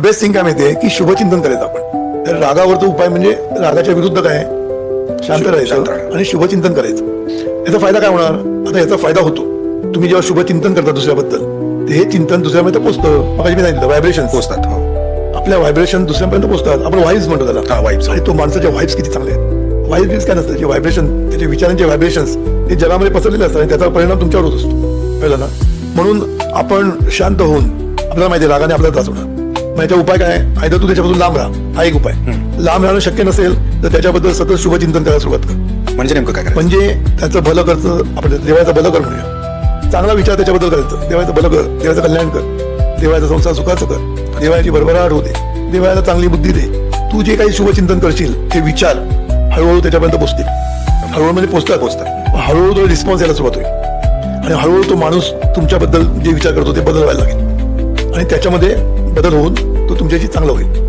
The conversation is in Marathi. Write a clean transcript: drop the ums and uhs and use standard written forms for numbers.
बेस्ट थिंग काय माहितीये की शुभचिंतन करायचं आपण. तर रागावरचा उपाय म्हणजे रागाच्या विरुद्ध काय शांत राहायचं आणि शुभचिंतन करायचं. याचा फायदा काय होणार? आता याचा फायदा होतो, तुम्ही जेव्हा शुभचिंतन करता दुसऱ्याबद्दल, तर हे चिंतन दुसऱ्यापर्यंत पोहोचतं. मग मी सांगितलं व्हायब्रेशन पोचतात. आपल्या व्हायब्रेशन दुसऱ्यापर्यंत पोहोचतात. आपण वाईब्स म्हणतो त्याला. वाईब्स. आणि तो माणसाच्या वाईब्स किती चांगले आहेत. वाईब्स काय नसतं, जे व्हायब्रेशन त्याच्या विचारांचे व्हायब्रेशन्स ते जगामध्ये पसरलेले असतात आणि त्याचा परिणाम तुमच्यावर होत असतो. कळलं ना? म्हणून आपण शांत होऊन, आपल्याला माहिती आहे रागाने आपल्याला त्रास होणार, मग याचा उपाय काय? आयदर तू त्याच्यापासून लांब राहा, हा एक उपाय. लांब राहणं शक्य नसेल तर त्याच्याबद्दल सतत शुभचिंतन करायला सुरुवात कर. म्हणजे नेमकं काय करायचं? म्हणजे त्याचं भलं करतं, आपण देवाचं भलं कर म्हणूया. चांगला विचार त्याच्याबद्दल करायचं. देवाचं भलं कर, देवाचं कल्याण कर, देवाचा संसार सुखाचं कर, देवाची भरभराट होते, देवाला चांगली बुद्धी दे. तू जे काही शुभचिंतन करशील ते विचार हळूहळू त्याच्यापर्यंत पोहोचतील. हळूहळू म्हणजे पोहोचतात. हळूहळू तो रिस्पॉन्स यायला सुरुवात होईल आणि हळूहळू तो माणूस तुमच्याबद्दल जे विचार करतो ते बदलवायला लागेल आणि त्याच्यामध्ये बदल होऊन तो तुमच्याशी चांगला होईल.